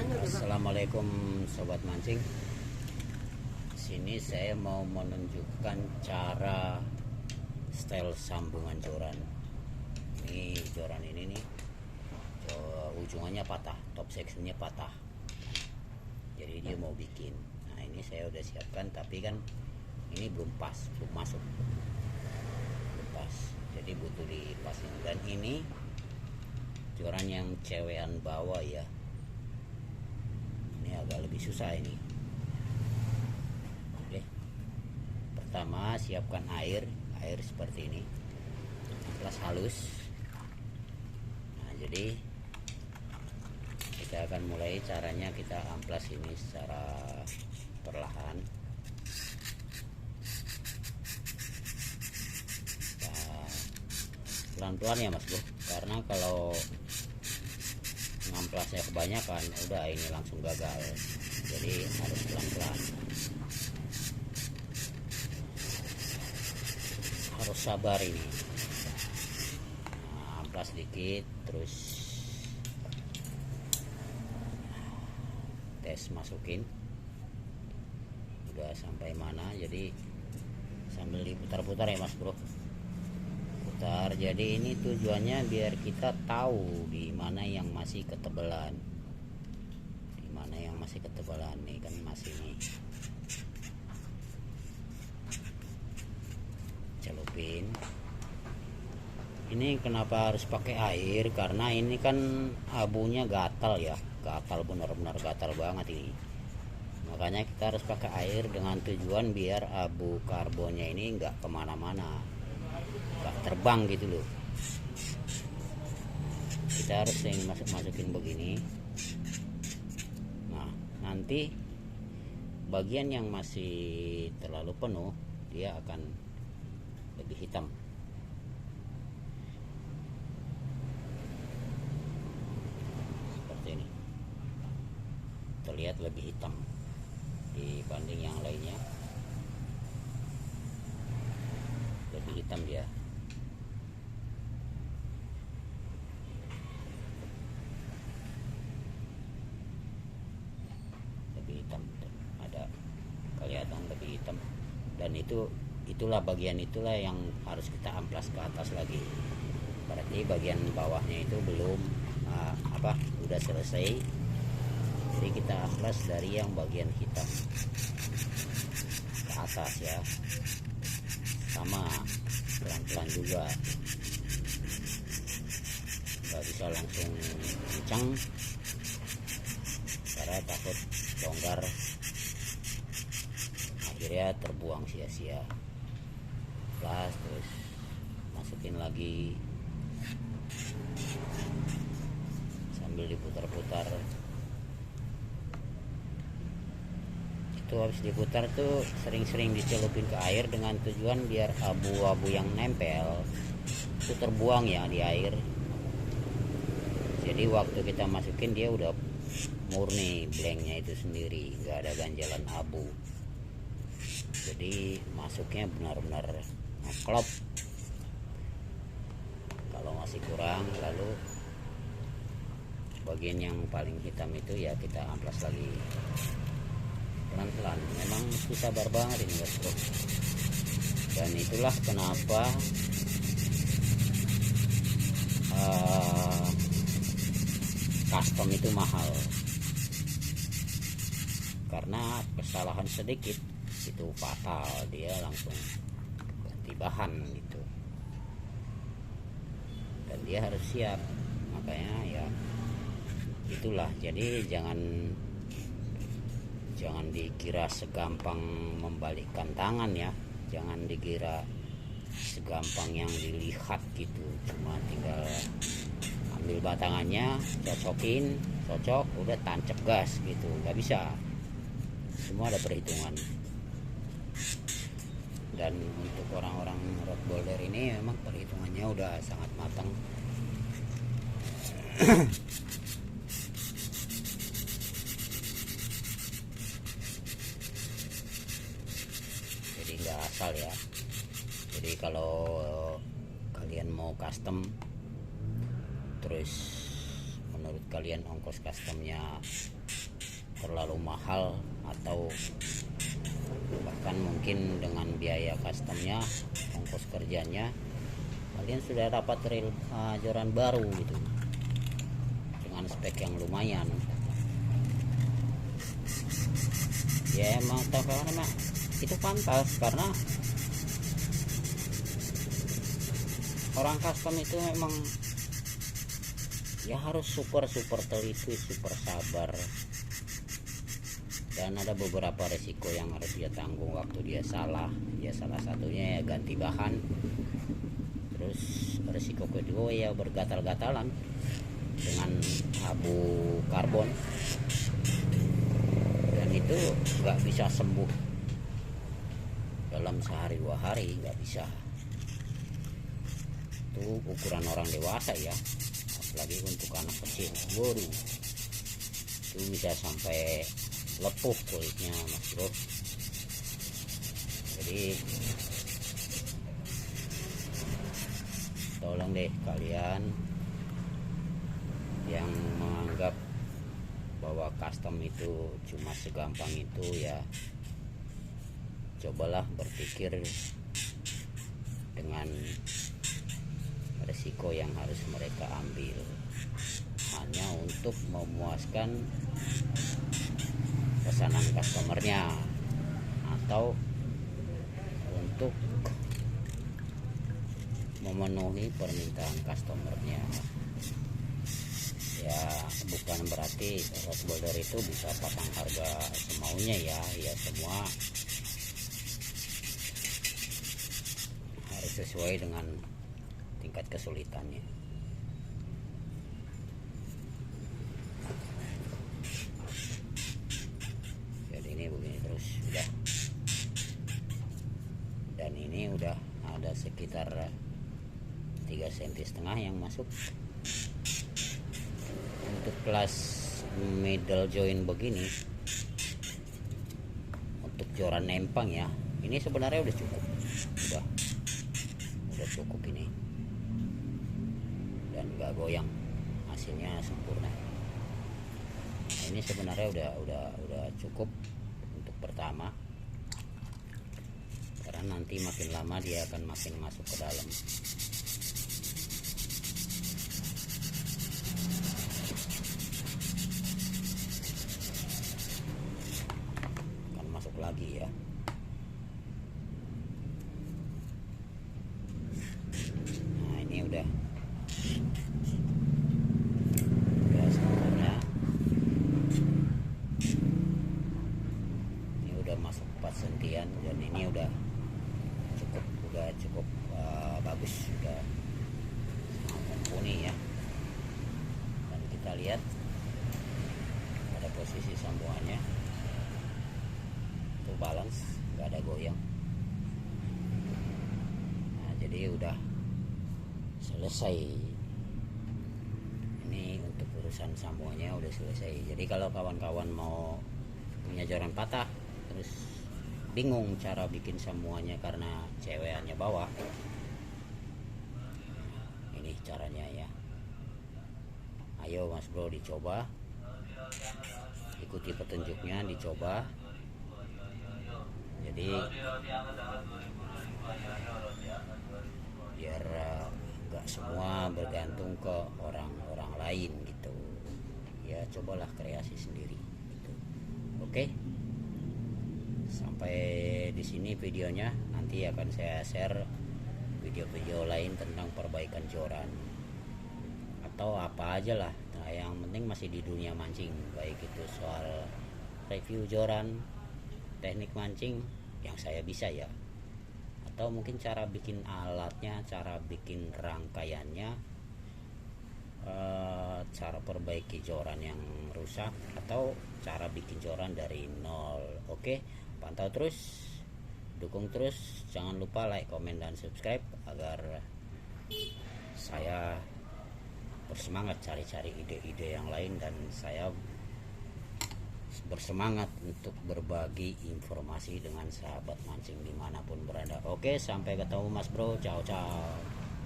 Assalamualaikum sobat mancing. Sini saya mau menunjukkan cara style sambungan joran. Ini joran ini nih, ujungannya patah, top sectionnya patah. Jadi dia mau bikin. Nah ini saya udah siapkan, tapi kan ini belum pas, belum masuk, belum pas. Jadi butuh dipasin. Dan ini joran yang cewekan bawah ya. Ini agak lebih susah ini. Oke. Pertama siapkan air seperti ini, amplas halus. Nah jadi kita akan mulai, caranya kita amplas ini secara perlahan. Pelan-pelan ya Mas Bro, karena kalau ngamplasnya kebanyakan udah ini langsung gagal, jadi harus pelan-pelan, harus sabar ini. Nah, amplas dikit, terus tes masukin udah sampai mana, jadi sambil diputar-putar ya Mas Bro, putar. Jadi ini tujuannya biar kita tahu di mana yang masih ketebalan, di mana yang masih ketebalan. Nih kan masih nih, celupin. Ini kenapa harus pakai air, karena ini kan abunya gatal ya, gatal, benar-benar gatal banget ini. Makanya kita harus pakai air dengan tujuan biar abu karbonnya ini nggak kemana-mana, nggak terbang gitu loh. Kita harus sering masukin begini. Nah nanti bagian yang masih terlalu penuh dia akan lebih hitam. Seperti ini, terlihat lebih hitam dibanding yang lainnya, lebih hitam dia. Lebih hitam, ada kelihatan lebih hitam. Dan itulah bagian itulah yang harus kita amplas ke atas lagi. Berarti bagian bawahnya itu belum udah selesai. Jadi kita amplas dari yang bagian hitam ke atas ya, sama pelan-pelan juga, nggak bisa langsung kencang karena takut longgar, akhirnya terbuang sia-sia. Terus masukin lagi sambil diputar-putar. Itu habis diputar tuh sering-sering dicelupin ke air dengan tujuan biar abu-abu yang nempel itu terbuang ya di air. Jadi waktu kita masukin dia udah murni blanknya itu sendiri, nggak ada ganjalan abu. Jadi masuknya benar-benar ngeklop. Kalau masih kurang, lalu bagian yang paling hitam itu ya kita amplas lagi pelan-pelan. Memang mesti sabar banget ini guys bro. Dan itulah kenapa custom itu mahal, karena kesalahan sedikit itu fatal, dia langsung ganti bahan gitu. Dan dia harus siap, makanya ya itulah. Jadi jangan dikira segampang membalikkan tangan ya, jangan dikira segampang yang dilihat gitu, cuma tinggal ambil batangannya, cocokin, cocok, udah tancap gas gitu, nggak bisa. Semua ada perhitungan. Dan untuk orang-orang rod boulder ini memang perhitungannya udah sangat matang. Jadi nggak asal ya. Jadi kalau kalian mau custom, terus menurut kalian ongkos customnya terlalu mahal, atau bahkan mungkin dengan biaya customnya, ongkos kerjanya, kalian sudah dapat reel joran baru gitu dengan spek yang lumayan. Ya emang tawaran emang itu pantas, karena orang custom itu memang ya harus super teliti, super sabar, dan ada beberapa resiko yang harus dia tanggung waktu dia salah. Ya salah satunya ya ganti bahan, terus resiko kedua ya bergatal-gatalan dengan abu karbon, dan itu nggak bisa sembuh dalam sehari 2 hari, nggak bisa. Itu ukuran orang dewasa ya, apalagi untuk anak kecil, waduh, itu bisa sampai lepuh kulitnya Mas Bro. Jadi tolong deh kalian yang menganggap bahwa custom itu cuma segampang itu, ya cobalah berpikir dengan resiko yang harus mereka ambil hanya untuk memuaskan pesanan customernya atau untuk memenuhi permintaan customernya. Ya bukan berarti rose boulder itu bisa pasang harga semaunya ya, ya semua harus sesuai dengan tingkat kesulitannya. Jadi ini begini terus udah, dan ini udah ada sekitar 3,5 cm yang masuk. Untuk kelas middle joint begini, untuk joran nempang ya, ini sebenarnya udah cukup, udah cukup ini, dan gak goyang, hasilnya sempurna. Nah, ini sebenarnya udah cukup untuk pertama, karena nanti makin lama dia akan makin masuk ke dalam. Lagi ya, nah ini udah sempurna, ini udah masuk 4 sentian, dan ini udah cukup bagus, udah mumpuni ya. Dan kita lihat pada posisi sambungannya balance, nggak ada goyang. Nah jadi udah selesai, ini untuk urusan sambungannya udah selesai. Jadi kalau kawan-kawan mau punya joran patah terus bingung cara bikin sambungannya karena cewekannya bawa, ini caranya ya. Ayo Mas Bro dicoba, ikuti petunjuknya, dicoba. Jadi biar nggak semua bergantung ke orang-orang lain gitu ya, cobalah kreasi sendiri gitu. Oke, sampai di sini videonya. Nanti akan saya share video-video lain tentang perbaikan joran atau apa aja lah. Nah yang penting masih di dunia mancing, baik itu soal review joran, teknik mancing yang saya bisa ya, atau mungkin cara bikin alatnya, cara bikin rangkaiannya, cara perbaiki joran yang rusak, atau cara bikin joran dari nol. Oke, pantau terus, dukung terus, jangan lupa like, komen, dan subscribe agar saya bersemangat cari-cari ide-ide yang lain, dan saya bersemangat untuk berbagi informasi dengan sahabat mancing dimanapun berada. Oke, sampai ketemu Mas Bro, ciao ciao.